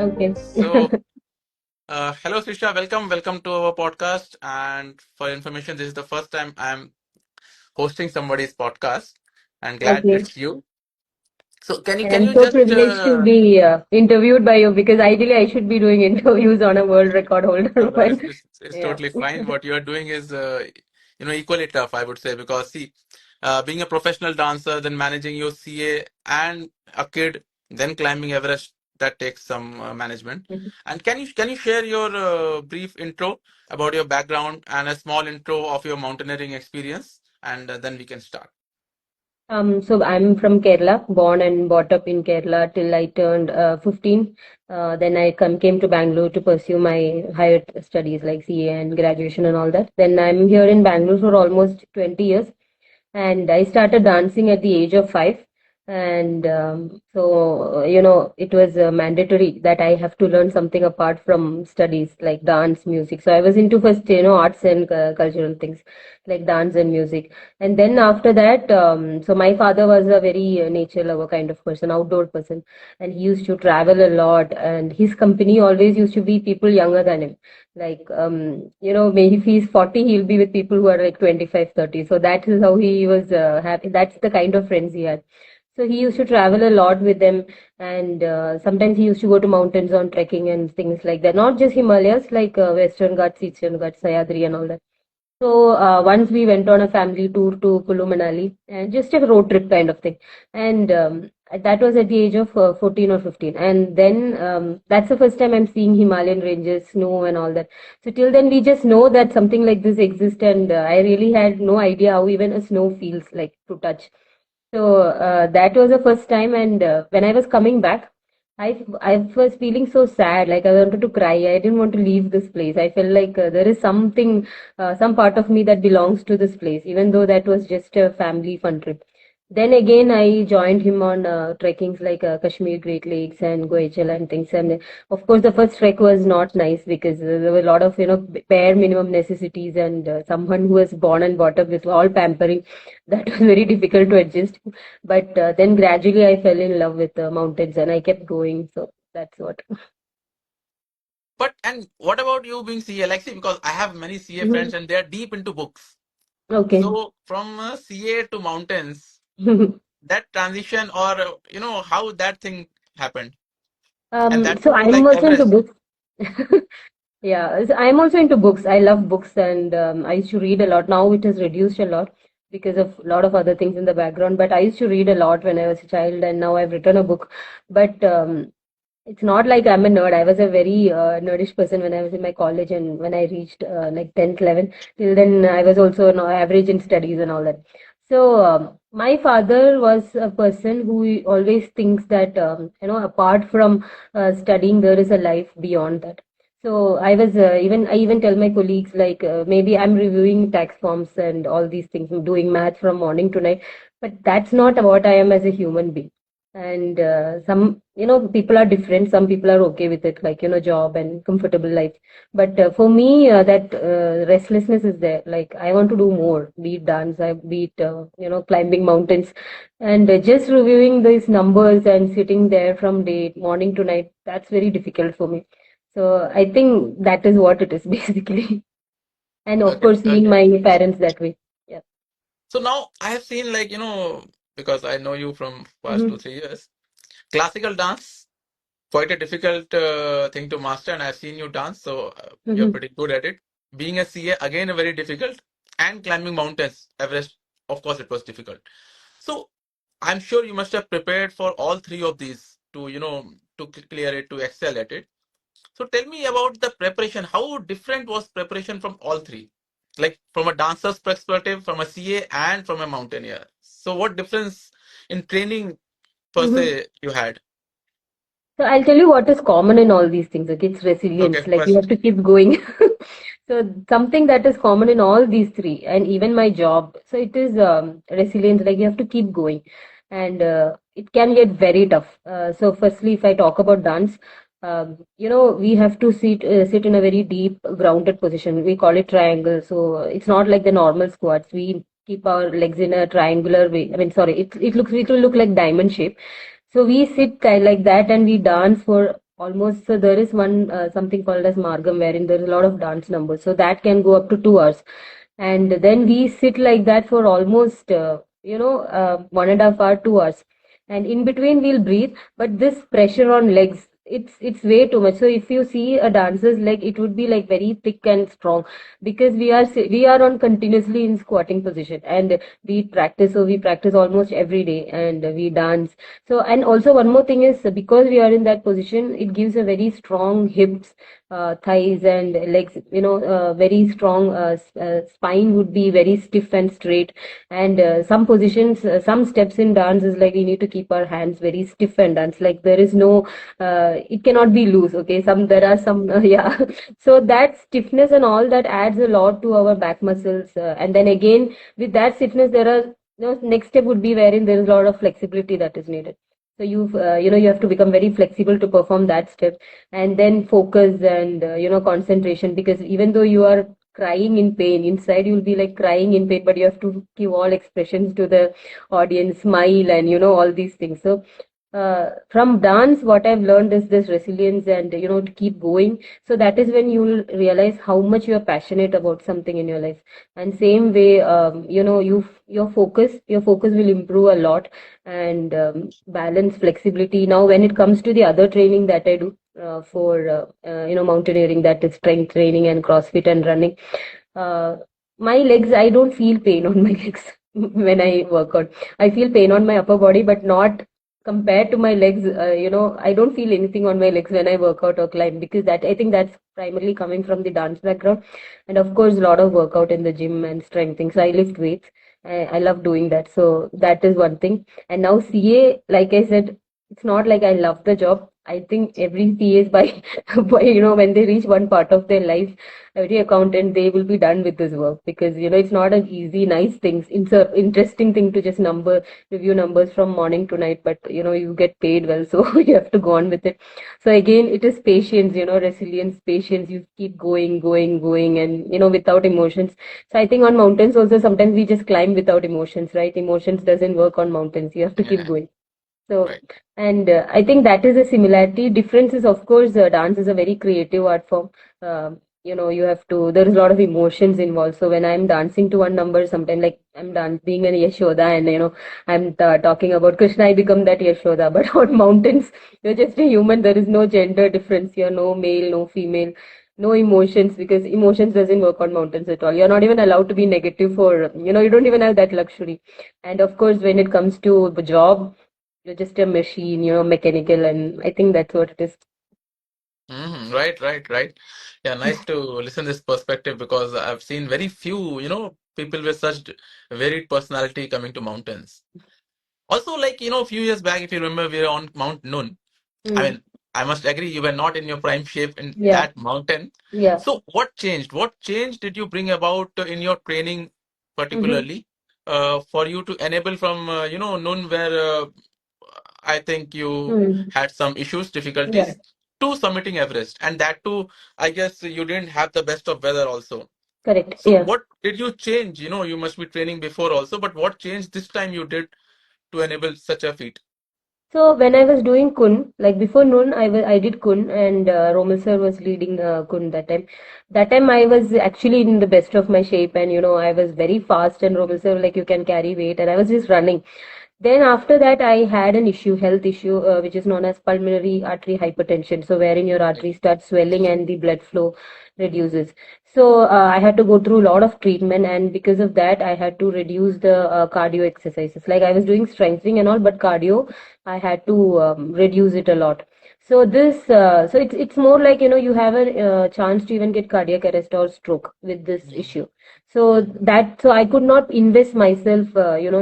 Okay. So, hello, Srisha. Welcome to our podcast. And for information, this is the first time I'm hosting somebody's podcast, and glad Okay. it's you. So, can you And can I'm you so just privileged to be interviewed by you because ideally I should be doing interviews on a world record holder. no, But it's yeah. totally fine. What you are doing is equally tough, I would say, because see, being a professional dancer, then managing your CA and a kid, then climbing Everest, that takes some management. And can you share your brief intro about your background and a small intro of your mountaineering experience, and then we can start. So I'm from Kerala, born and brought up in Kerala till I turned 15. Then I came to Bangalore to pursue my higher studies like CA and graduation and all that. Then I'm here in Bangalore for almost 20 years. And I started dancing at the age of 5. And it was mandatory that I have to learn something apart from studies like dance, music. So I was into first, arts and cultural things like dance and music. And then after that, so my father was a very nature lover kind of person, outdoor person, and he used to travel a lot. And his company always used to be people younger than him. Like, maybe if he's 40, he'll be with people who are like 25, 30. So that is how he was happy. That's the kind of friends he had. So he used to travel a lot with them, and sometimes he used to go to mountains on trekking and things like that. Not just Himalayas, like Western Ghats, Eastern Ghats, Sayadri, and all that. So once we went on a family tour to Kulu Manali, and just a road trip kind of thing, and that was at the age of 14 or 15. And then that's the first time I'm seeing Himalayan ranges, snow, and all that. So till then, we just know that something like this exists, and I really had no idea how even a snow feels like to touch. So that was the first time, and when I was coming back, I was feeling so sad, like I wanted to cry. I didn't want to leave this place. I felt like there is something, some part of me that belongs to this place, even though that was just a family fun trip. Then again, I joined him on trekkings like Kashmir Great Lakes and Goechal and things. And of course, the first trek was not nice because there were a lot of, bare minimum necessities, and someone who was born and brought up with all pampering, that was very difficult to adjust. But then gradually I fell in love with the mountains and I kept going. So that's what. But and what about you being CA? Like, see, because I have many CA Mhm. friends and they are deep into books. Okay. So from CA to mountains, that transition or how that thing happened, and that So too I'm like also into Everest. books. Yeah, so I'm also into books. I love books, and I used to read a lot. Now it has reduced a lot because of a lot of other things in the background. But I used to read a lot when I was a child, and now I've written a book. But it's not like I'm a nerd. I was a very nerdish person when I was in my college, and when I reached like 10th, 11th. Till then, I was also average in studies and all that. So my father was a person who always thinks that apart from studying, there is a life beyond that. So I even tell my colleagues like maybe I'm reviewing tax forms and all these things, I'm doing math from morning to night, but that's not what I am as a human being. And some people are different. Some people are okay with it, like job and comfortable life. But for me, that restlessness is there. Like I want to do more, be it dance, be it climbing mountains, and just reviewing these numbers and sitting there from day morning to night. That's very difficult for me. So I think that is what it is basically. And of Okay, course, seeing okay. my parents that way. Yeah. So now I have seen like because I know you from past Hmm. 2 3 years. Classical dance quite a difficult thing to master, and I've seen you dance, so you're Hmm. pretty good at it. Being a CA again a very difficult, and climbing mountains, Everest. Of course, it was difficult. So I'm sure you must have prepared for all three of these to clear it, to excel at it. So tell me about the preparation. How different was preparation from all three? Like from a dancer's perspective, from a CA, and from a mountaineer. So what difference in training per Hmm. se you had? So I'll tell you what is common in all these things. Okay, it's resilience. Okay, Like you have first. to keep going. So something that is common in all these three, and even my job. So it is resilience. Like you have to keep going, and it can get very tough. So firstly, if I talk about dance, we have to sit in a very deep grounded position. We call it triangle. So it's not like the normal squats. We keep our legs in a triangular way. I mean, sorry, it will look like diamond shape. So we sit kind like that and we dance for almost, so there is one something called as Margam, wherein there is a lot of dance numbers. So that can go up to 2 hours. And then we sit like that for almost, 1.5 hour, 2 hours. And in between we'll breathe, but this pressure on legs, it's way too much. So if you see a dancer's leg, it would be like very thick and strong, because we are on continuously in squatting position, and we practice almost every day, and we dance. So, and also one more thing is, because we are in that position, it gives a very strong hips, thighs and legs, very strong, spine would be very stiff and straight. And some positions, some steps in dance is like we need to keep our hands very stiff and dance, like there is no, it cannot be loose. Okay, there are some, yeah. So that stiffness and all that adds a lot to our back muscles, and then again, with that stiffness, there are, next step would be wherein there is a lot of flexibility that is needed. So you have to become very flexible to perform that step, and then focus and, concentration, because even though you are crying in pain, inside you'll be like crying in pain, but you have to give all expressions to the audience, smile, and all these things. So from dance, what I've learned is this resilience, and to keep going. So that is when you'll realize how much you are passionate about something in your life. And same way, your focus will improve a lot, and balance, flexibility. Now when it comes to the other training that I do, for mountaineering, that is strength training and CrossFit and running, uh, my legs, I don't feel pain on my legs when I work out. I feel pain on my upper body, but not compared to my legs. I don't feel anything on my legs when I work out or climb, because that, I think that's primarily coming from the dance background. And of course, a lot of workout in the gym and strength things. So I lift weights. I love doing that. So that is one thing. And now CA, like I said, it's not like I love the job. I think every CA is by, when they reach one part of their life, every accountant, they will be done with this work, because it's not an easy, nice thing. It's a interesting thing to just review numbers from morning to night, but you get paid well, so you have to go on with it. So again, it is patience, resilience, patience. You keep going, going, going, and without emotions. So I think on mountains also, sometimes we just climb without emotions, right? Emotions doesn't work on mountains. You have to keep Yeah, going. So, right. and I think that is a similarity. Difference is, of course, dance is a very creative art form. You have to, there is a lot of emotions involved. So when I'm dancing to one number, sometimes like I'm being an Yashoda, and I'm talking about Krishna, I become that Yashoda. But on mountains, you're just a human. There is no gender difference. You're no male, no female, no emotions, because emotions doesn't work on mountains at all. You're not even allowed to be negative for, you don't even have that luxury. And of course, when it comes to the job, you're just a machine, mechanical, and I think that's what it is. Right, right, right. Yeah, nice to listen this perspective, because I've seen very few, people with such varied personality coming to mountains. Also, like, a few years back, if you remember, we were on Mount Nun. I Mm. mean, I must agree, you were not in your prime shape in Yeah, that mountain. yeah. So what changed? What change did you bring about in your training, Mm-hmm. particularly, for you to enable from, Nun, where I think you Mm. had some issues, Yeah, difficulties, to summiting Everest. And that too, I guess you didn't have the best of weather also. correct. So Yeah. what did you change? You must be training before also, but what changed this time you did to enable such a feat? So when I was doing Kun, like before noon, I did Kun, and Romil sir was leading Kun that time. That time I was actually in the best of my shape, and I was very fast, and Romil sir like, you can carry weight, and I was just running. Then after that, I had an issue, health issue, which is known as pulmonary artery hypertension. So wherein your artery starts swelling and the blood flow reduces. So I had to go through a lot of treatment, and because of that, I had to reduce the cardio exercises. Like I was doing strengthening and all, but cardio, I had to reduce it a lot. So it's more like, you have a chance to even get cardiac arrest or stroke with this issue. So I could not invest myself,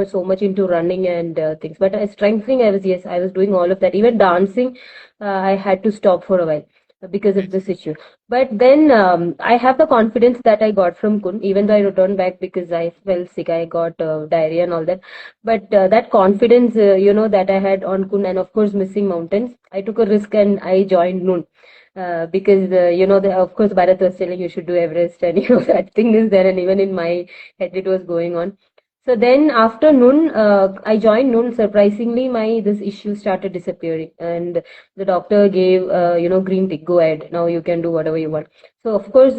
so much into running and things. But strengthening, yes, I was doing all of that. Even dancing, I had to stop for a while because of Right. this issue. But then I have the confidence that I got from Kun, even though I returned back because I felt sick, I got diarrhea and all that. But that confidence, that I had on Kun, and of course missing mountains, I took a risk and I joined Noon. Because of course Bharat was telling you should do Everest, and that thing is there, and even in my head it was going on. So then after noon, I joined noon. Surprisingly, my this issue started disappearing, and the doctor gave green tick. Go ahead. Now you can do whatever you want. So of course,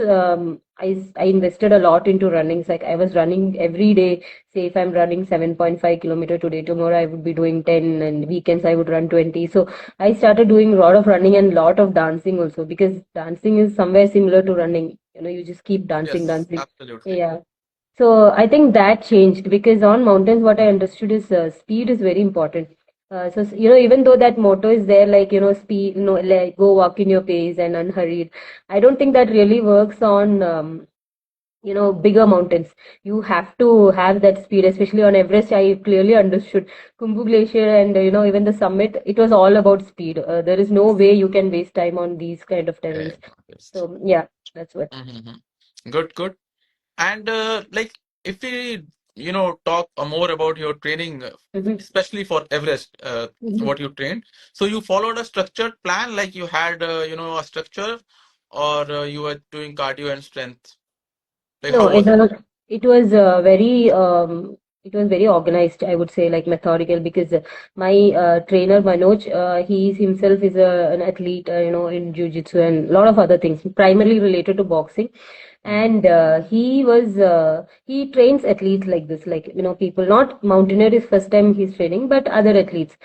I invested a lot into running. It's like I was running every day. Say if I'm running 7.5 kilometer today, tomorrow I would be doing 10, and weekends I would run 20. So I started doing a lot of running and lot of dancing also, because dancing is somewhere similar to running. You just keep dancing, Yes, dancing. absolutely. Yeah. So I think that changed, because on mountains, what I understood is speed is very important. Even though that motto is there, like, speed, like go walk in your pace and unhurried, I don't think that really works on, bigger mountains. You have to have that speed, especially on Everest. I clearly understood Khumbu Glacier and, even the summit, it was all about speed. There is no way you can waste time on these kind of terrains. Yes. So, yeah, that's what. Good, good. And like if we, talk more about your training, Mhm. especially for Everest, Mhm. what you trained. So you followed a structured plan, like you had, a structure, or you were doing cardio and strength. Like No, how was it? it was it was very organized, I would say, like methodical, because my trainer Manoj, he himself is an athlete, in jiu-jitsu and a lot of other things, primarily related to boxing. Mhm. And he trains athletes like this, like, people, not mountaineer is first time he's training, but other athletes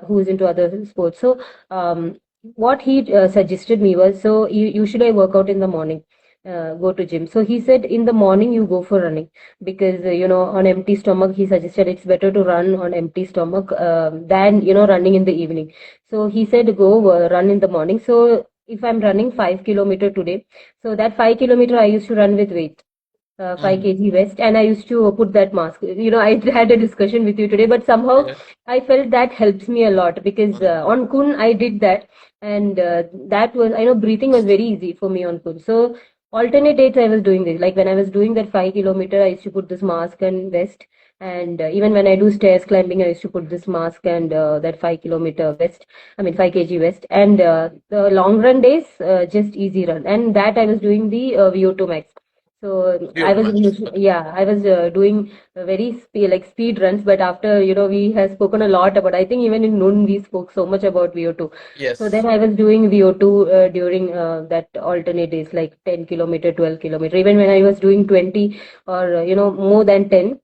who's into other sports. So what he suggested me was, so usually I work out in the morning, go to gym. So he said in the morning you go for running, because on empty stomach, he suggested it's better to run on empty stomach than running in the evening. So he said go run in the morning. So if I'm running 5 kilometer today, so that 5 kilometer I used to run with weight. 5 Mhm. kg West, and I used to put that mask. I had a discussion with you today, but somehow Yeah. I felt that helps me a lot, because on Kun I did that, and that was, I know, breathing was very easy for me on Kun. So alternate dates I was doing this. Like when I was doing that 5 kilometer, I used to put this mask and vest, and even when I do stairs climbing, I used to put this mask and that 5 kilometer vest. I mean 5 kg vest, and the long run days, just easy run, and that I was doing the VO2 max. So VO2 I was max. Okay. yeah, I was doing like speed runs, but after, we have spoken a lot about, I think even in noon we spoke so much about VO2. So then Yes. I was doing VO2 during that alternate days, like 10 kilometer, 12 kilometer. Even when I was doing 20 or, more than 10,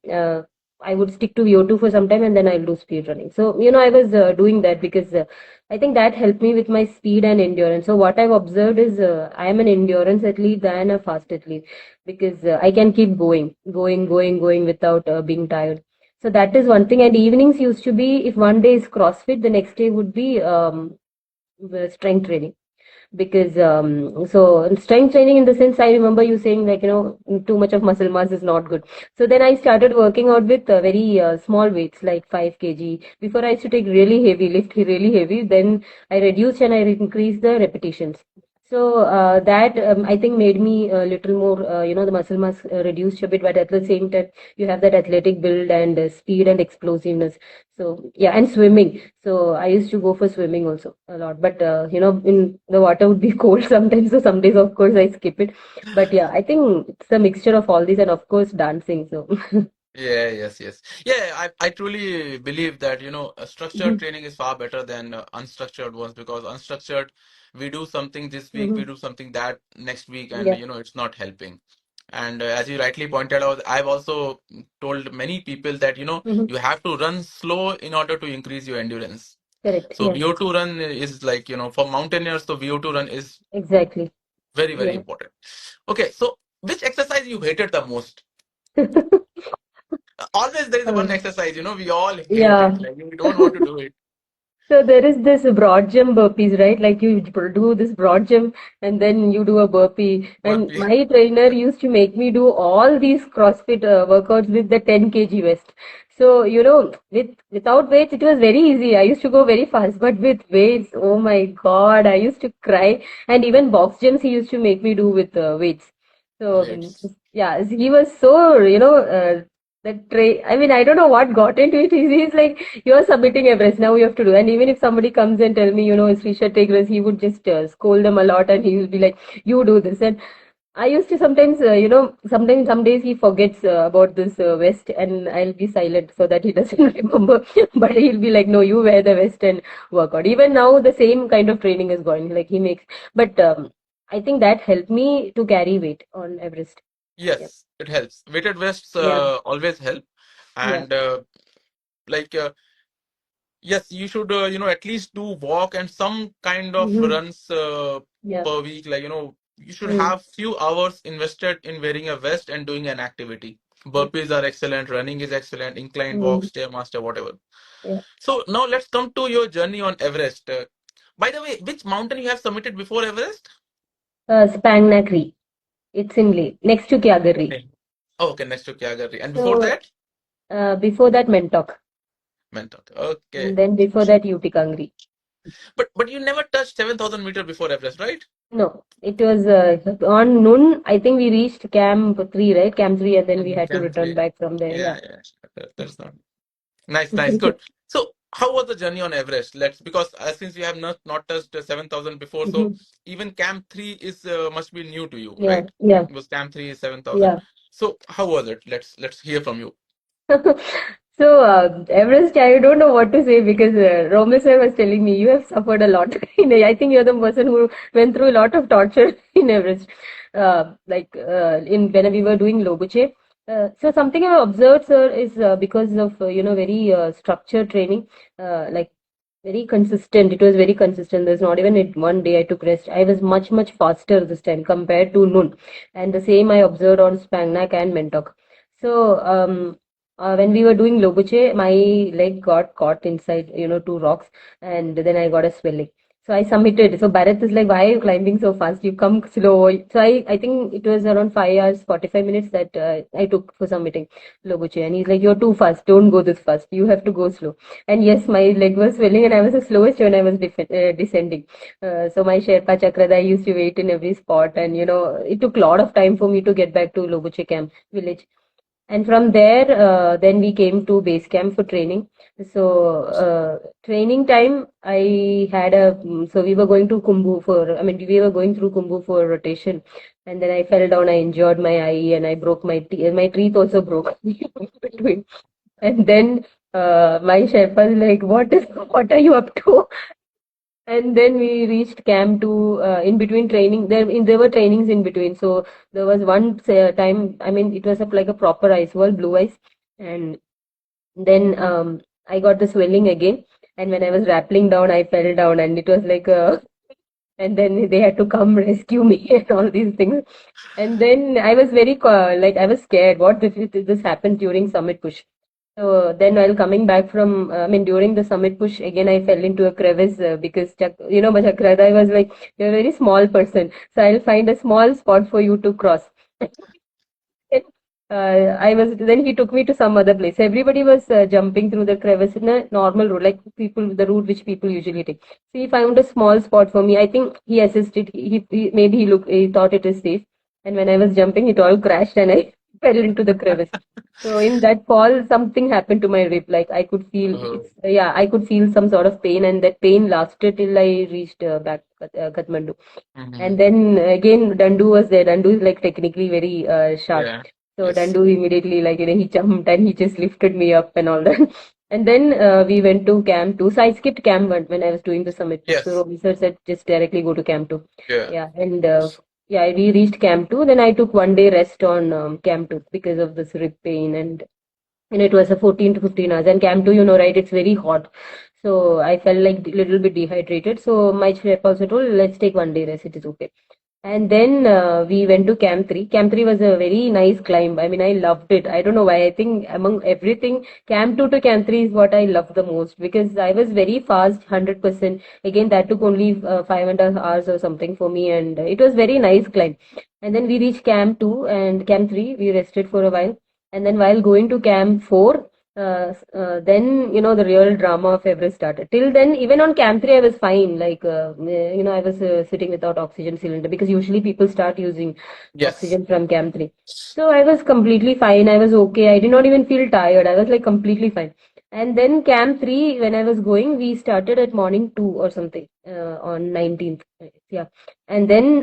I would stick to VO2 for some time, and then I'll do speed running. So, I was doing that because I think that helped me with my speed and endurance. So what I've observed is I am an endurance athlete than a fast athlete, because I can keep going without being tired. So that is one thing. And evenings used to be, if one day is CrossFit, the next day would be strength training, because strength training, in the sense, I remember you saying, like, too much of muscle mass is not good. So then I started working out with very small weights, like 5 kg. Before, I used to take really heavy, lift really heavy, then I reduced and I increased the repetitions. So that, I think, made me a little more, the muscle mass reduced a bit, but at the same time you have that athletic build and speed and explosiveness. So yeah, and swimming. So I used to go for swimming also a lot, but in the water would be cold sometimes. So some days, of course, I skip it. But yeah, I think it's a mixture of all these, and of course dancing. So Yeah, yes, yes. Yeah, I truly believe that, a structured Mhm. training is far better than unstructured ones, because unstructured, we do something this week, we Mhm. do something that next week, and, Yeah. it's not helping. And as you rightly pointed out, I've also told many people that, Mhm. you have to run slow in order to increase your endurance. Correct. So Yeah. VO2 run is like, for mountaineers, so VO2 run is Exactly. very, very Yeah. important. Okay, so which exercise you hated the most? Always there is one Um, exercise, we all hate yeah. it. Like we don't want to do it. So there is this broad jump burpees, right? Like you do this broad jump and then you do a burpee. And Burpee. my trainer used to make me do all these CrossFit workouts with the 10 kg vest. So, without weights, it was very easy. I used to go very fast, but with weights, oh my God, I used to cry. And even box jumps, he used to make me do with weights. So, Weights. yeah, he was so, I mean, I don't know what got into it. He's like, you're submitting Everest, now you have to do. And even if somebody comes and tell me, Srisha take rest, he would just scold them a lot, and he would be like, you do this. And I used to sometimes, sometimes some days he forgets about this vest, and I'll be silent so that he doesn't remember. But he'll be like, "No, you wear the vest and work out." Even now, the same kind of training is going. Like he makes, but I think that helped me to carry weight on Everest. Yeah, Yes, it helps. Weighted vests yeah, always help. yeah. And like yes, you should at least do walk and some kind of Mm-hmm. runs Yeah. per week. Like you should Mm. have few hours invested in wearing a vest and doing an activity. Yeah. Burpees are excellent, running is excellent, inclined walk, Mm. stairmaster, whatever. Yeah. So now let's come to your journey on Everest. By the way, which mountain you have submitted before Everest? Spangnacri. It's in Leh, next to Calgary. Okay. Oh, okay, next to Calgary. And before So that, before that, Mentok, Mentot. Okay. and then before that, Utikangri. But you never touched 7,000 meter before Everest, right? No, it was on noon. I think we reached Camp 3, right? Camp 3, and then we had to Camp return 3. back from there. Yeah. Yeah, yeah. That's not nice, nice, good. So, how was the journey on Everest? Because since you have not touched 7,000 before, so Mhm. even Camp 3 is must be new to you, Yeah, right? yeah, Because Camp 3 is 7,000. yeah. So, how was it? Let's hear from you. So, Everest, I don't know what to say because Romy sir was telling me you have suffered a lot. I think you're the person who went through a lot of torture in Everest. In when we were doing Lobuche. So something I observed, sir, is because of very structured training, like very consistent. It was very consistent. There's not even one day I took rest. I was much faster this time compared to noon, and the same I observed on Spangnak and Mentok. So when we were doing Lobuche, my leg got caught inside, two rocks, and then I got a swelling. So I submitted. So Bharat is like, why are you climbing so fast? You come slow. So I think it was around 5 hours, 45 minutes that I took for submitting Lobuche. And he's like, you're too fast. Don't go this fast. You have to go slow. And yes, my leg was swelling and I was the slowest when I was descending. So my Sherpa Chakrada, I used to wait in every spot. And, it took a lot of time for me to get back to Lobuche camp village. And from there, then we came to base camp for training. So, training time, I had so we were going to we were going through Kumbu for rotation. And then I fell down, I injured my eye and I broke my teeth. My teeth also broke between. And then, my Sherpa is like, what are you up to? And then we reached camp to in between training. There were trainings in between. So there was one time. I mean, it was like a proper ice wall, blue ice, and then I got the swelling again. And when I was rappelling down, I fell down, and it was like a. And then they had to come rescue me and all these things. And then I was very like I was scared. What if this happened during summit push? So then while coming back from, during the summit push, again I fell into a crevice because, Chakrada was like, you're a very small person, so I'll find a small spot for you to cross. Then he took me to some other place. Everybody was jumping through the crevice in a normal route, like the route which people usually take. So he found a small spot for me. I think he assisted. Maybe he thought it is safe. And when I was jumping, it all crashed and I fell into the crevice. So in that fall, something happened to my rib. Like I could feel Oh. I could feel some sort of pain, and that pain lasted till I reached back Kathmandu. And Mhm. then again, Dandu was there. Dandu is like technically very sharp. Yeah. So Yes. Dandu immediately, like, he jumped and he just lifted me up and all that. And then we went to camp 2. So I skipped camp 1 when I was doing the summit push. So Yes. Robi sir said just directly go to camp 2. Yeah. Yeah, and yeah, we reached camp 2. Then I took 1 day rest on camp 2 because of this rib pain, and it was a 14 to 15 hours. And camp 2, right, it's very hot. So I felt like a little bit dehydrated. So my chef also told, let's take 1 day rest. It is okay. And then we went to Camp 3. Camp 3 was a very nice climb. I mean, I loved it. I don't know why. I think among everything, Camp 2 to Camp 3 is what I love the most because I was very fast, 100%. Again, that took only 5.5 hours or something for me, and it was very nice climb. And then we reached Camp 2 and Camp 3. We rested for a while. And then while going to Camp 4, then the real drama of Everest started. Till then, even on Camp 3, I was fine. Like I was sitting without oxygen cylinder because usually people start using Yes. oxygen from Camp 3. So I was completely fine. I was okay. I did not even feel tired. I was like completely fine. And then Camp 3, when I was going, we started at morning 2 or something on 19th. Yeah. And then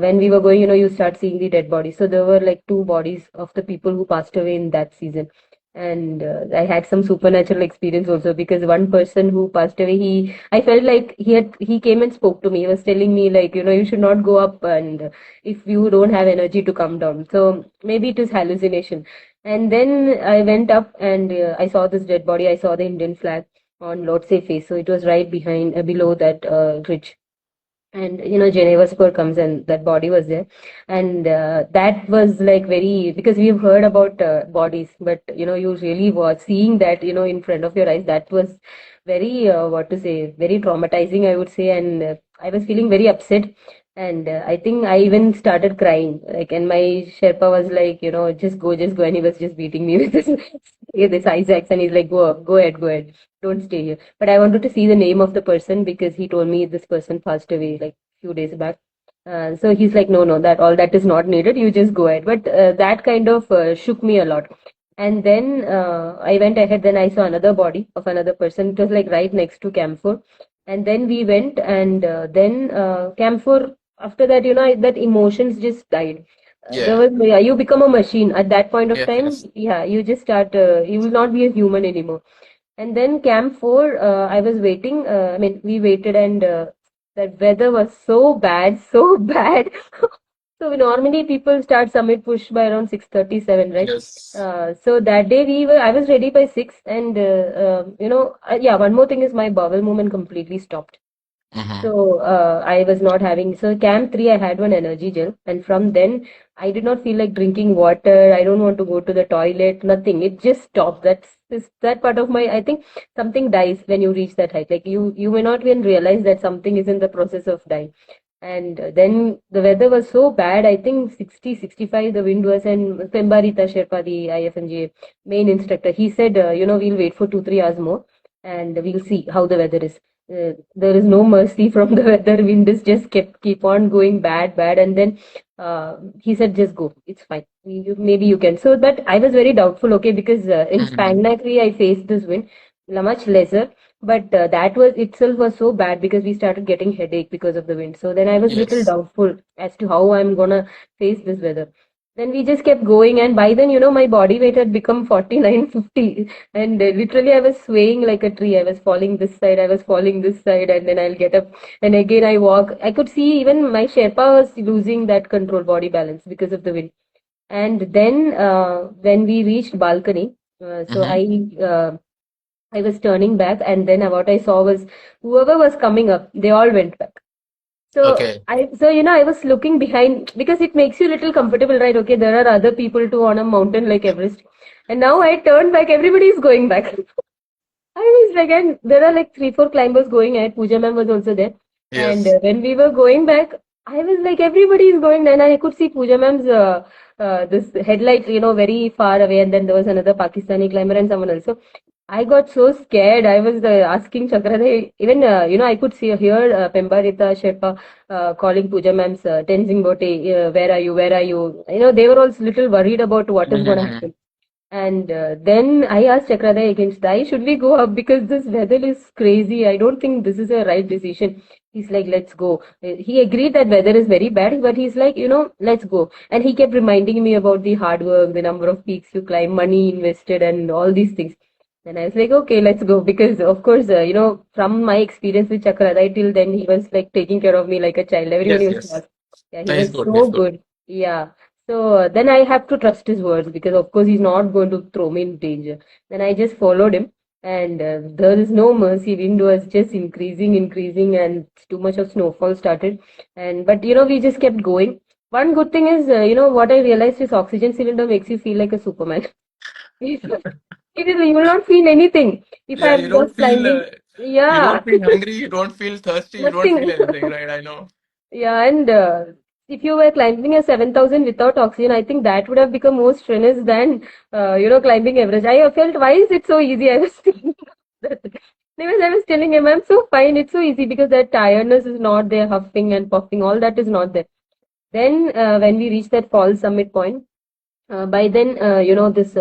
when we were going, you start seeing the dead bodies. So there were like two bodies of the people who passed away in that season. And I had some supernatural experience also, because one person who passed away, I felt like he came and spoke to me. He was telling me like, you should not go up, and if you don't have energy to come down. So maybe it is hallucination. And then I went up and I saw this dead body. I saw the Indian flag on Lord's face. So it was right behind, below that ridge. And Geneva Square comes, and that body was there. And that was like very, because we've heard about bodies, but you really was seeing that in front of your eyes. That was very what to say, very traumatizing, I would say. And I was feeling very upset. And I think I even started crying, like, and my Sherpa was like, just go, just go. And he was just beating me with this ice axe, and he's like, go ahead, go ahead, don't stay here. But I wanted to see the name of the person, because he told me this person passed away like few days back. So he's like, no, no, that all that is not needed. You just go ahead. But that kind of shook me a lot. And then I went ahead. Then I saw another body of another person. It was like right next to Camphor. And then we went, and then Camphor. After that, that emotions just died. There Yeah. was, yeah, you become a machine at that point of Yes, time. yes. Yeah, you just start. You will not be a human anymore. And then Camp 4, I was waiting. I mean, we waited, and that weather was so bad, so bad. So normally people start summit push by around 6:37, right? Yes. So that day I was ready by 6, and yeah, one more thing is my bowel movement completely stopped. Mm-hmm. So I was not having. So Camp 3, I had one energy gel, and from then I did not feel like drinking water. I don't want to go to the toilet. Nothing. It just stopped. That part of my. I think something dies when you reach that height. Like you may not even realize that something is in the process of dying. And then the weather was so bad. I think 60, 65 the wind was. And Pembarita Sherpa, the IFNGA main instructor, he said, we'll wait for 2, 3 hours more, and we'll see how the weather is. There is no mercy from the weather. Wind is just keep on going bad, bad. And then he said, just go. It's fine. Maybe you can. So, but I was very doubtful, okay, because in Mm-hmm. Spangnacri I faced this wind much lesser. But that was itself was so bad, because we started getting headache because of the wind. So then I was little Yes. doubtful as to how I'm gonna face this weather. Then we just kept going, and by then, my body weight had become 49, 50. And literally, I was swaying like a tree. I was falling this side, I was falling this side, and then I'll get up, and again I walk. I could see even my Sherpa was losing that control, body balance, because of the wind. And then when we reached balcony, so Mm-hmm. I was turning back, and then what I saw was whoever was coming up, they all went back. Okay. I was looking behind, because it makes you a little comfortable, right? Okay, there are other people too on a mountain like Everest. And now I turned back, everybody is going back. I was like, and there are like 3, 4 climbers going ahead. Pooja ma'am was also there. And Yes. when we were going back, I was like, everybody is going, and I could see Pooja ma'am's this headlight, very far away. And then there was another Pakistani climber and someone else. So I got so scared. I was asking Chakradeh, even, I could hear Pembarita Sherpa calling Pooja ma'am's Tenzing Bote, where are you? Where are you? They were all little worried about what is going to Mm-hmm. happen. And then I asked Chakradeh again, Dai, should we go up? Because this weather is crazy. I don't think this is a right decision. He's like, let's go. He agreed that weather is very bad, but he's like, let's go. And he kept reminding me about the hard work, the number of peaks you climb, money invested, and all these things. And I was like, okay, let's go. Because, of course, from my experience with Chakradeh till then, he was like taking care of me like a child. Everyone Yes, used to yes. ask. Yeah, he He's was good. He's so good. good. Yeah. So then I have to trust his words, because of course he's not going to throw me in danger. Then I just followed him, and there is no mercy. Wind was just increasing, increasing, and too much of snowfall started. And but we just kept going. One good thing is, what I realized is oxygen cylinder makes you feel like a Superman. It is, you will not feel anything. If I Yeah, you was don't feel climbing, you yeah, don't feel hungry, you don't feel thirsty, you don't feel nothing. anything, right? I know. Yeah, and if you were climbing a 7,000 without oxygen, I think that would have become more strenuous than, climbing Everest. I felt, why is it so easy? I was thinking that. Because I was telling him, I'm so fine, it's so easy, because that tiredness is not there, huffing and puffing, all that is not there. Then, when we reached that falls summit point, By then, this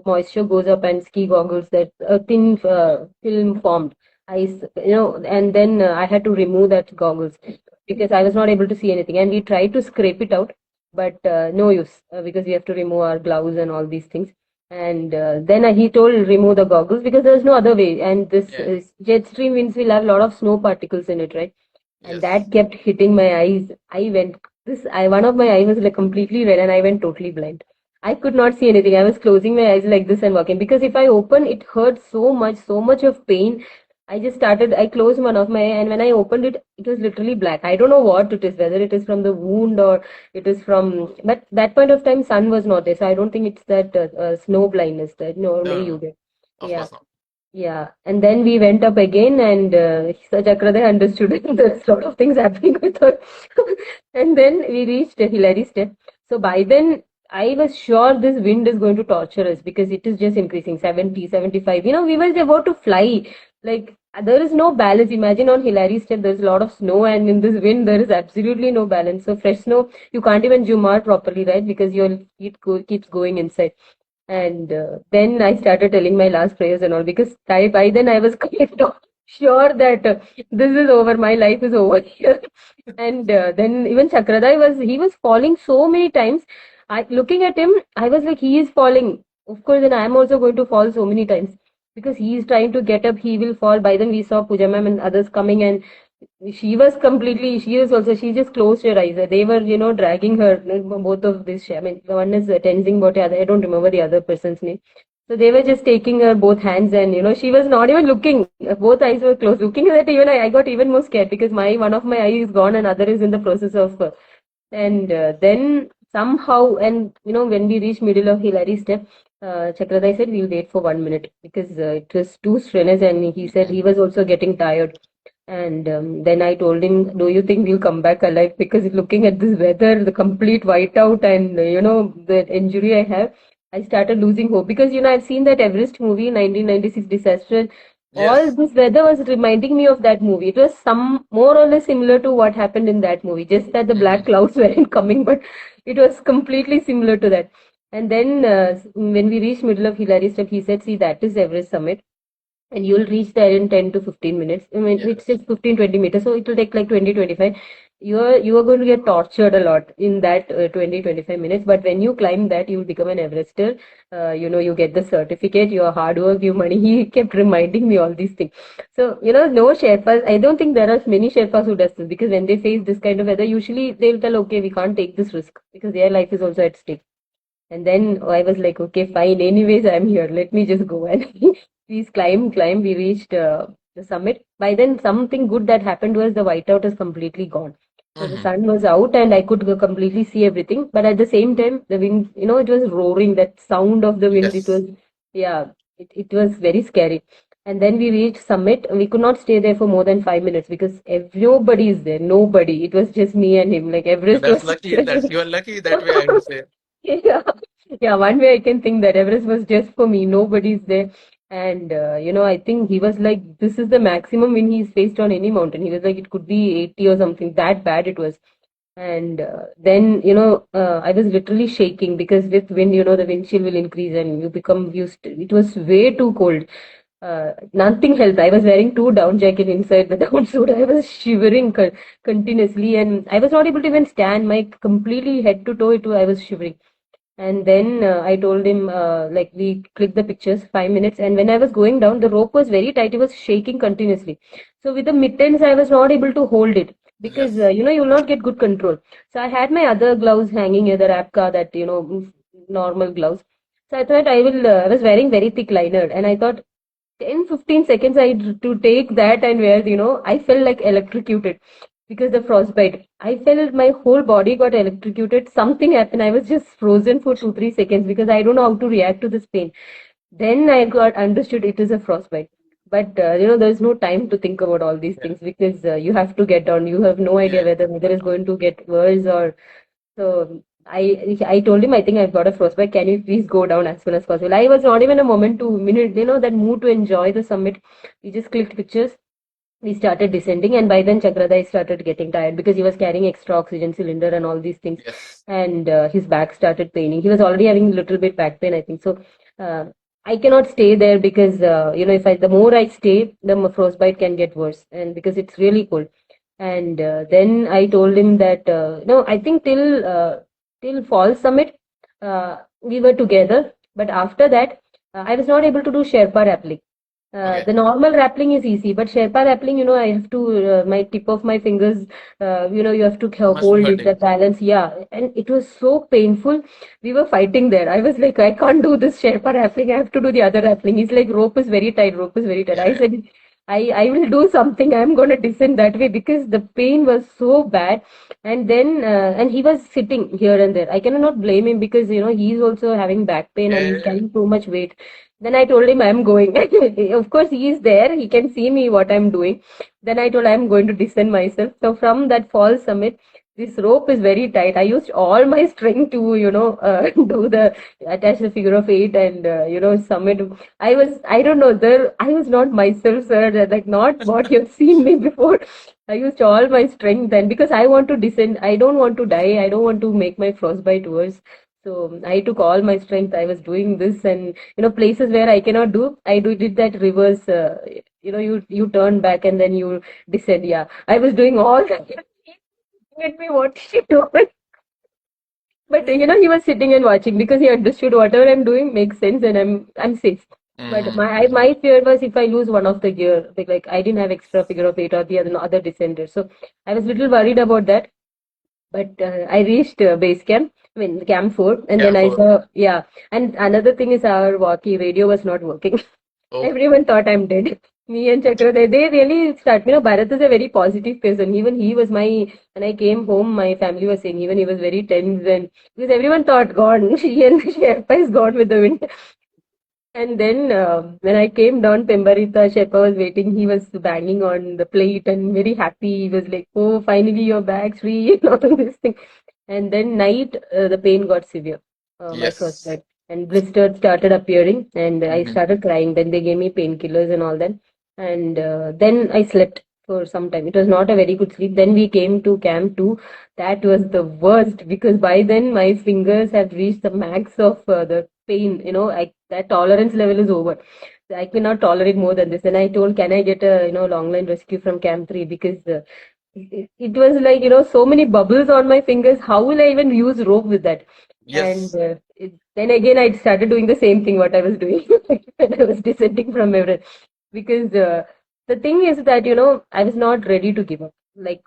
moisture goes up and ski goggles, that thin film formed. And then I had to remove that goggles because I was not able to see anything. And we tried to scrape it out, but no use because we have to remove our gloves and all these things. And then he told remove the goggles because there's no other way. And this Yeah. jet stream winds will have a lot of snow particles in it, right? And Yes. that kept hitting my eyes. One of my eye was like completely red, and I went totally blind. I could not see anything. I was closing my eyes like this and walking because if I open, it hurt so much of pain. I closed one of my eye, and when I opened it, it was literally black. I don't know what it is, whether it is from the wound or it is from, but that point of time, sun was not there. So I don't think it's that snow blindness that No, normally no, you no. get. Of Yeah. course not. Yeah, and then we went up again, and Chakraday understood there's a lot of things happening with her. And then we reached Hillary Step. So by then, I was sure this wind is going to torture us because it is just increasing 70, 75. We were about to fly. Like, there is no balance. Imagine on Hillary Step, there's a lot of snow, and in this wind, there is absolutely no balance. So, fresh snow, you can't even zoom out properly, right? Because your feet keeps going inside. And then I started telling my last prayers and all because by then I was quite sure that this is over, my life is over here. And then even Chakradai he was falling so many times. Looking at him, I was like, he is falling. Of course, then I am also going to fall so many times because he is trying to get up, he will fall. By then we saw Puja ma'am and others coming, and she just closed her eyes. They were, dragging her, both of this. I mean, the one is Tenzing Bote, I don't remember the other person's name. So they were just taking her both hands, and, she was not even looking. Both eyes were closed. Looking at that, even I got even more scared because one of my eye is gone and other is in the process of, and then somehow, and, when we reached middle of Hillary step, Chakradai said, we'll wait for 1 minute because it was too strenuous, and he said he was also getting tired. And then I told him, do you think we'll come back alive? Because looking at this weather, the complete whiteout, and the injury I have, I started losing hope. Because I've seen that Everest movie, 1996 disaster. All Yes. this weather was reminding me of that movie. It was some more or less similar to what happened in that movie, just that the black Hmm. clouds weren't coming, but it was completely similar to that. And then when we reached middle of Hillary Step, he said, see, that is Everest summit and you'll reach there in 10 to 15 minutes. I mean, it's Yes. just 15, 20 meters, so it will take like 20, 25. You are going to get tortured a lot in that 20, 25 minutes. But when you climb that, you will become an Everester. You get the certificate, your hard work, your money. He kept reminding me all these things. So, no Sherpas. I don't think there are many Sherpas who does this because when they face this kind of weather, usually they'll tell, okay, we can't take this risk because their life is also at stake. And then I was like, okay, fine. Anyways, I'm here. Let me just go. And we climb. We reached the summit. By then, something good that happened was the whiteout is completely gone. So the Hmm. sun was out and I could completely see everything. But at the same time, the wind, it was roaring. That sound of the wind, Yes. yeah, it was very scary. And then we reached summit. We could not stay there for more than 5 minutes because nobody is there. Nobody. It was just me and him. Like And Everest that's was lucky. That's you are lucky that way, I would say. Yeah, yeah. One way I can think that Everest was just for me. Nobody's there, and I think he was like, "This is the maximum when he's faced on any mountain." He was like, "It could be 80 or something." That bad it was. And then I was literally shaking because with wind, the wind chill will increase and you become used. It was way too cold. Nothing helped. I was wearing two down jacket inside the down suit. I was shivering continuously, and I was not able to even stand. My completely head to toe, I was shivering. And then I told him, like, we clicked the pictures, 5 minutes. And when I was going down, the rope was very tight. It was shaking continuously. So with the mittens, I was not able to hold it because, Yes. you will not get good control. So I had my other gloves hanging here, the Rapka, that, normal gloves. So I thought I was wearing very thick liner. And I thought 10, 15 seconds to take that and wear, I felt like electrocuted because the frostbite. I felt my whole body got electrocuted. Something happened. I was just frozen for 2, 3 seconds because I don't know how to react to this pain. Then I got understood it is a frostbite. But there's no time to think about all these Yeah. things because you have to get down. You have no idea Yeah. whether weather is going to get worse or so. I told him I think I've got a frostbite. Can you please go down as soon as possible? I was not even a moment to minute that mood to enjoy the summit. We just clicked pictures we started descending, and by then Chakradai started getting tired because he was carrying extra oxygen cylinder and all these things, Yes. and his back started paining. He was already having a little bit back pain, I think. So uh, I cannot stay there because if I the more I stay, the more frostbite can get worse, and because it's really cold. And then I told him that no, I think till fall summit we were together, but after that I was not able to do Sherpa rappelling. Okay. The normal rappelling is easy, but Sherpa rappelling, I have to, my tip of my fingers, you have to Must be hold it, the hurting. balance. Yeah. And it was so painful. We were fighting there. I was like, I can't do this Sherpa rappelling. I have to do the other rappelling. He's like, rope is very tight, rope is very tight. Yeah, I yeah. said, I will do something. I'm going to descend that way because the pain was so bad. And then, and he was sitting here and there. I cannot blame him because, he's also having back pain Yeah, and yeah, he's yeah. carrying too much weight. Then I told him I'm going. Of course, he is there. He can see me what I'm doing. Then I told I'm going to descend myself. So from that fall summit, this rope is very tight. I used all my strength to, do the attach the figure of eight and summit. I don't know, there I was not myself, sir. Like not what you've seen me before. I used all my strength then because I want to descend. I don't want to die. I don't want to make my frostbite worse. So I took all my strength. I was doing this, and places where I cannot do, I did that reverse. You turn back and then you descend. Yeah, I was doing all that. At me, what is she doing? But he was sitting and watching because he understood whatever I'm doing makes sense and I'm safe. But Mm-hmm. my fear was if I lose one of the gear, like I didn't have extra figure of eight or the other descender, so I was little worried about that. But I reached base camp, I mean camp 4, and then I Camphor. saw, yeah. And another thing is our walkie radio was not working. Oh, Everyone thought I'm dead. Me and Chakra, they really start. Bharat is a very positive person. Even he was when I came home, my family was saying, even he was very tense, and because everyone thought, gone, she and Sherpa is gone with the wind. And then when I came down, Pembarita Sherpa was waiting. He was banging on the plate and very happy. He was like, "Oh, finally you're back, Sri," and all this thing. And then night, the pain got severe. My first yes. blood and blisters started appearing, and I Mm-hmm. started crying. Then they gave me painkillers and all that, and then I slept for some time. It was not a very good sleep. Then we came to camp 2. That was the worst because by then my fingers have reached the max of the pain. That tolerance level is over. I cannot tolerate more than this. And I told, can I get a long line rescue from camp 3 because it was like so many bubbles on my fingers. How will I even use rope with that? And Yes. then again I started doing the same thing what I was doing when I was descending from Everest because the thing is that I was not ready to give up. Like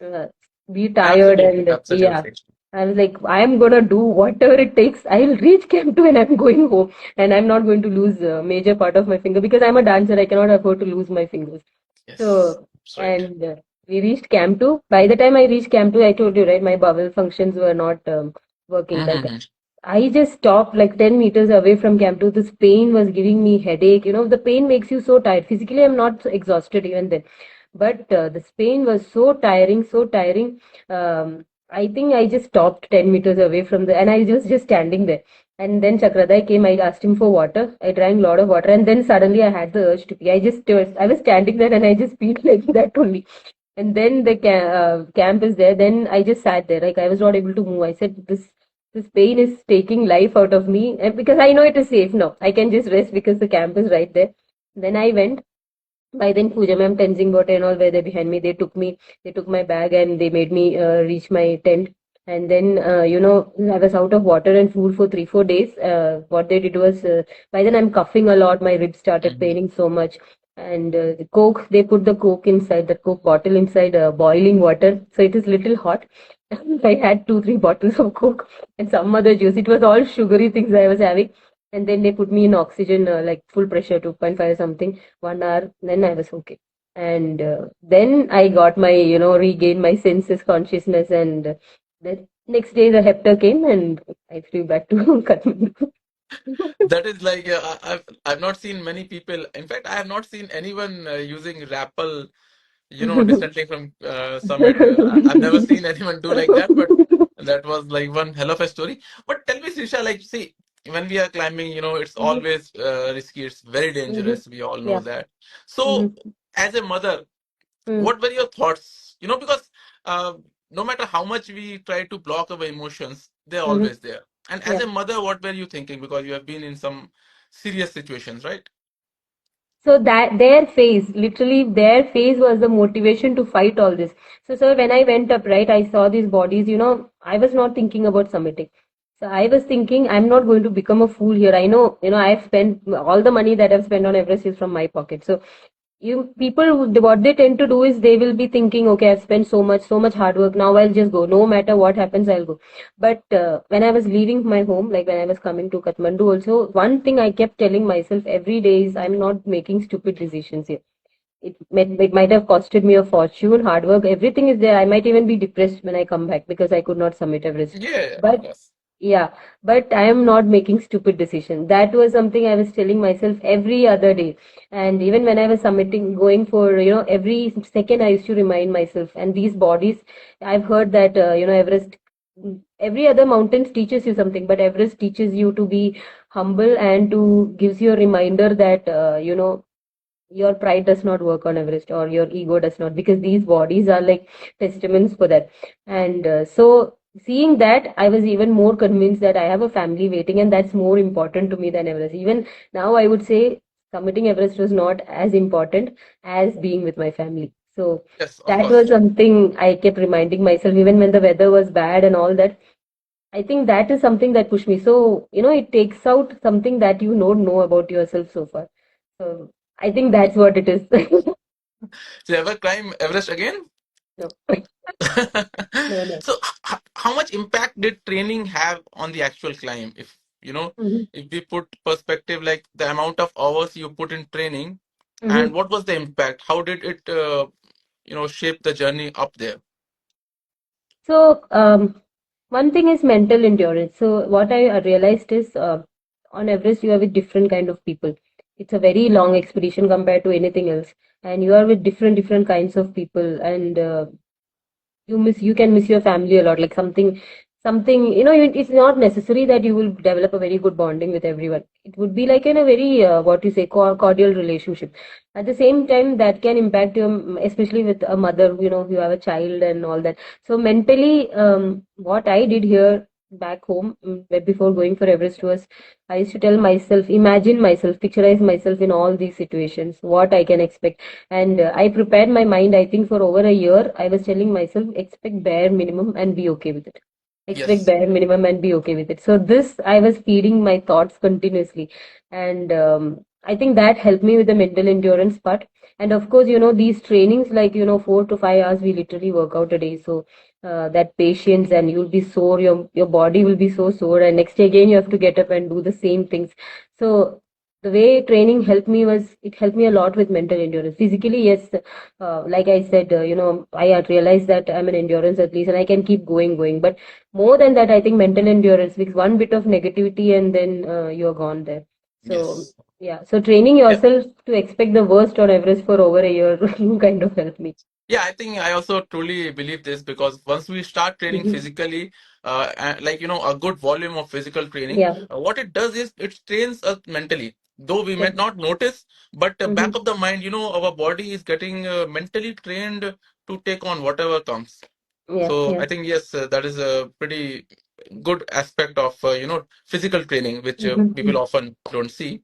uh, be tired Absolutely. and yeah. Absolutely. I was like, I'm gonna do whatever it takes. I'll reach Camp 2 and I'm going home. And I'm not going to lose a major part of my finger because I'm a dancer. I cannot afford to lose my fingers. Yes. So, That's right. and we reached Camp 2. By the time I reached Camp 2, I told you, right, my bowel functions were not working. Like, Mm-hmm. I just stopped like 10 meters away from Camp 2. This pain was giving me headache. The pain makes you so tired. Physically, I'm not exhausted even then. But this pain was so tiring, so tiring. I think I just stopped 10 meters away from and I was just standing there. And then Chakradai came, I asked him for water. I drank a lot of water, and then suddenly I had the urge to pee. I was standing there and I just peed like that only. And then the camp is there. Then I just sat there, like I was not able to move. I said, this pain is taking life out of me, and because I know it is safe now. I can just rest because the camp is right there. Then I went. By then, Pooja ma'am, Tenzing Bhote and all were there behind me. They took my bag and they made me reach my tent. And then, I was out of water and food for 3, 4 days. What they did was, by then I'm coughing a lot. My ribs started Mm-hmm. paining so much. And the Coke, they put the Coke inside, the Coke bottle inside boiling water. So it is little hot. I had 2, 3 bottles of Coke and some other juice. It was all sugary things I was having. And then they put me in oxygen, like full pressure, 2.5 something, 1 hour. Then I was okay. And then I got regained my senses, consciousness. And the next day the Hepta came and I flew back to Kathmandu. That is like I've not seen many people. In fact, I have not seen anyone using Rappel, descending from summit. I've never seen anyone do like that, but that was like one hell of a story. But tell me, Srisha, like, see, when we are climbing, it's Mhm, always risky. It's very mhm. dangerous. We all know Yeah. that. So, Mhm, as a mother, Mm. What were your thoughts? Because uh, no matter how much we try to block our emotions, they're Mm-hmm. always there. And as Yeah. a mother, what were you thinking? Because you have been in some serious situations, right? So that their phase, literally their phase was the motivation to fight all this. So, sir, when I went up, right, I saw these bodies, I was not thinking about submitting. So I was thinking, I'm not going to become a fool here. I know, I've spent all the money that I've spent on Everest is from my pocket. So what they tend to do is they will be thinking, okay, I've spent so much hard work, now I'll just go, no matter what happens, I'll go. But when I was leaving my home, like when I was coming to Kathmandu also, one thing I kept telling myself every day is, I'm not making stupid decisions here. It might have costed me a fortune, hard work, everything is there. I might even be depressed when I come back because I could not submit Everest. Yeah, of But course. yeah, but I am not making stupid decisions. That was something I was telling myself every other day. And even when I was submitting, going for, every second I used to remind myself. And these bodies, I've heard that, Everest, every other mountains teaches you something, but Everest teaches you to be humble and to gives you a reminder that, your pride does not work on Everest or your ego does not, because these bodies are like testaments for that. And so seeing that, I was even more convinced that I have a family waiting, and that's more important to me than Everest. Even now, I would say summiting Everest was not as important as being with my family. So Yes, of that was course. something I kept reminding myself, even when the weather was bad and all that. I think that is something that pushed me. So, it takes out something that you don't know about yourself so far. So I think that's what it is. So you ever climb Everest again? No, no, no. So how much impact did training have on the actual climb? Hmm. If we put perspective, like the amount of hours you put in training, and Hmm. what was the impact? How did it, shape the journey up there? So, one thing is mental endurance. So, what I realized is, on Everest, you are with different kind of people. It's a very long expedition compared to anything else, and you are with different kinds of people, and you can miss your family a lot, like something, it's not necessary that you will develop a very good bonding with everyone. It would be like in a very what you say, cordial relationship. At the same time, that can impact you, especially with a mother, you have a child and all that. So mentally, what I did here back home, before going for Everest, was I used to tell myself, imagine myself, picturize myself in all these situations, what I can expect. And I prepared my mind, I think, for over a year. I was telling myself, expect bare minimum and be okay with it. Expect Yes, bare minimum and be okay with it. So this, I was feeding my thoughts continuously. And I think that helped me with the mental endurance part. And of course, these trainings, like, 4 to 5 hours, we literally work out a day. So that patience, and you'll be sore, your body will be so sore. And next day again, you have to get up and do the same things. So the way training helped me was, it helped me a lot with mental endurance. Physically, yes, like I said, I had realized that I'm an endurance athlete and I can keep going. But more than that, I think mental endurance, because one bit of negativity and then you're gone there. So yes. yeah, so training yourself to expect the worst on Everest for over a year kind of helped me. Yeah, I think I also truly believe this, because once we start training Hmm. physically, and like a good volume of physical training, Yeah, what it does is it trains us mentally. Though we may yeah. not notice, but back Hmm. of the mind, our body is getting mentally trained to take on whatever comes. Yeah, So yeah. I think yes, that is a pretty good aspect of physical training, which people Hmm. often don't see.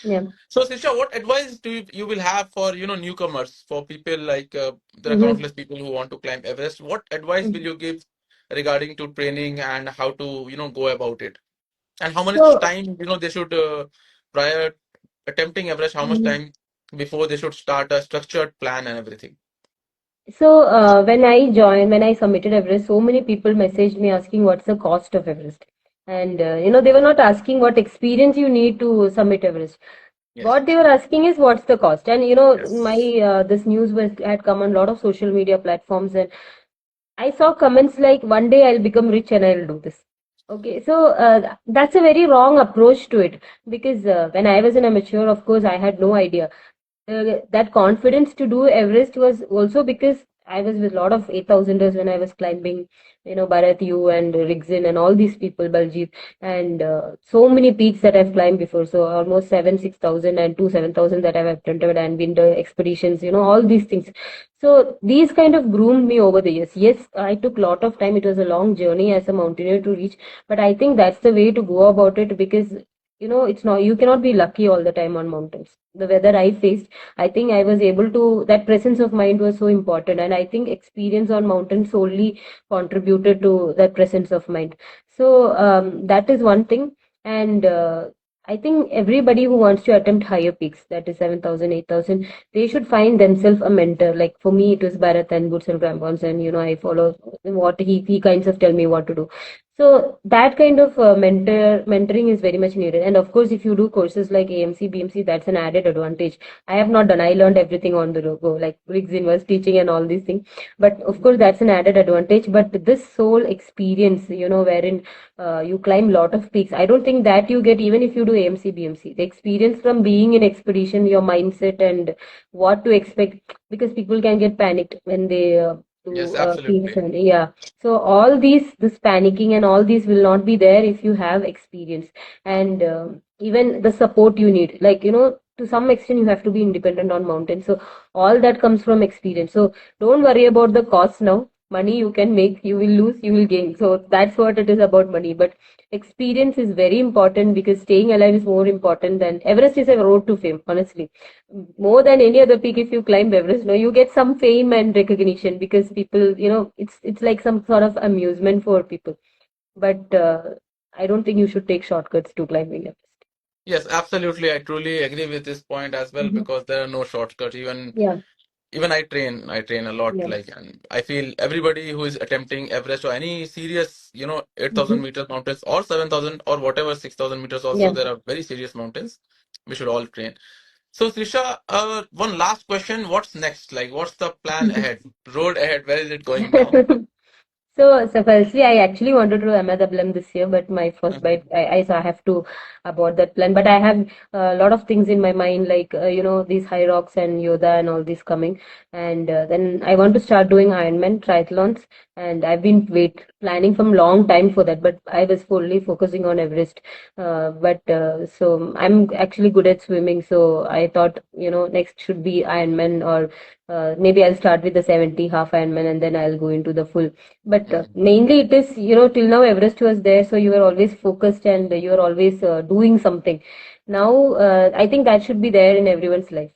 Yeah. So, Sisha, what advice do you will have for newcomers, for people like there are Hmm. countless people who want to climb Everest? What advice will you give regarding to training and how to go about it, and how much So, time they should prior attempting Everest? How much mhm. time before they should start a structured plan and everything? So when I submitted Everest, so many people messaged me asking what's the cost of Everest. And they were not asking what experience you need to submit Everest. Yes, What they were asking is what's the cost. And my yes, this news had come on a lot of social media platforms, and I saw comments like, one day I'll become rich and I'll do this. Okay, so that's a very wrong approach to it, because when I was an amateur, of course, I had no idea. That confidence to do Everest was also because I was with a lot of 8,000ers when I was climbing, Bharat, you and Rigzin and all these people, Baljit, and so many peaks that I've climbed before. So almost 6,000 and 7,000 that I've attempted and been to expeditions, all these things. So these kind of groomed me over the years. Yes, I took a lot of time. It was a long journey as a mountaineer to reach, but I think that's the way to go about it because, it's not, you cannot be lucky all the time on mountains. The weather I faced, I think I was able to, that presence of mind was so important. And I think experience on mountain solely contributed to that presence of mind. So that is one thing. And I think everybody who wants to attempt higher peaks, that is 7,000, 8,000, they should find themselves a mentor. Like for me, it was Bharat and Boots and Crampons, and I follow what he kinds of tell me what to do. So that kind of mentoring is very much needed. And of course, if you do courses like AMC, BMC, that's an added advantage. I have not done. I learned everything on the go, like Rigzin was teaching and all these things. But of course, that's an added advantage. But this whole experience, wherein you climb lot of peaks, I don't think that you get even if you do AMC, BMC. The experience from being in expedition, your mindset and what to expect, because people can get panicked when they Yes, do peaks. absolutely. And yeah, so all this panicking and all these will not be there if you have experience. And even the support you need, like, to some extent you have to be independent on mountains. So all that comes from experience. So don't worry about the cost now. Money you can make, you will lose, you will gain. So that's what it is about money. But experience is very important because staying alive is more important than Everest is a road to fame, honestly. More than any other peak, if you climb Everest, no, you get some fame and recognition because people, it's like some sort of amusement for people. But I don't think you should take shortcuts to climbing Everest. Yes, absolutely. I truly agree with this point as well Hmm. because there are no shortcuts. Yeah, Even I train a lot. yeah. Like, and I feel everybody who is attempting Everest or any serious, 8,000 Hmm. meters mountains or 7,000 or whatever 6,000 meters. Also, Yeah. there are very serious mountains. We should all train. So, Trisha, one last question. What's next? Like, what's the plan ahead? Road ahead. Where is it going now? So firstly, I actually wanted to do MLM this year, but my first bite, I have to abort that plan. But I have a lot of things in my mind, like, these High Rocks and Yoda and all this coming. And then I want to start doing Ironman triathlons. And I've been planning from long time for that, but I was fully focusing on Everest. But so I'm actually good at swimming. So I thought, next should be Ironman, or maybe I'll start with the 70 half Ironman and then I'll go into the full. But Mhm. mainly it is, till now Everest was there, so you were always focused and you are always doing something. Now, I think that should be there in everyone's life,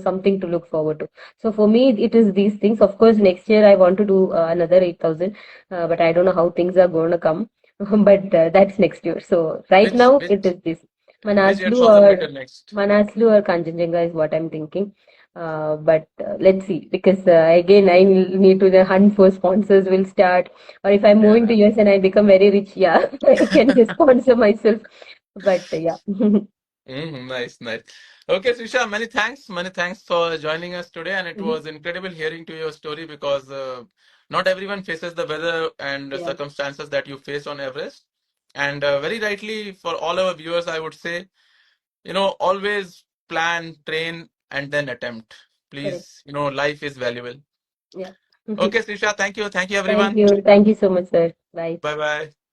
something to look forward to. So for me, it is these things. Of course, next year I want to do another 8,000, but I don't know how things are going to come. But that's next year. So right Which now it which is this which Manaslu 8,000 or meter next? Kanchenjunga is what I'm thinking. But let's see, because again, I need to hunt for sponsors will start. Or if I'm moving to Yeah. US and I become very rich, yeah, I can just sponsor myself. But yeah. Nice, nice. Okay, Srisha, many thanks. Many thanks for joining us today. And it Mhm. was incredible hearing to your story because not everyone faces the weather and the Yeah, circumstances that you face on Everest. And very rightly, for all our viewers, I would say, always plan, train, and then attempt. correct. Please, life is valuable. Yeah. Okay, Srisha, thank you. Thank you, Thank everyone. you. Thank you so much, sir. Bye. Bye bye.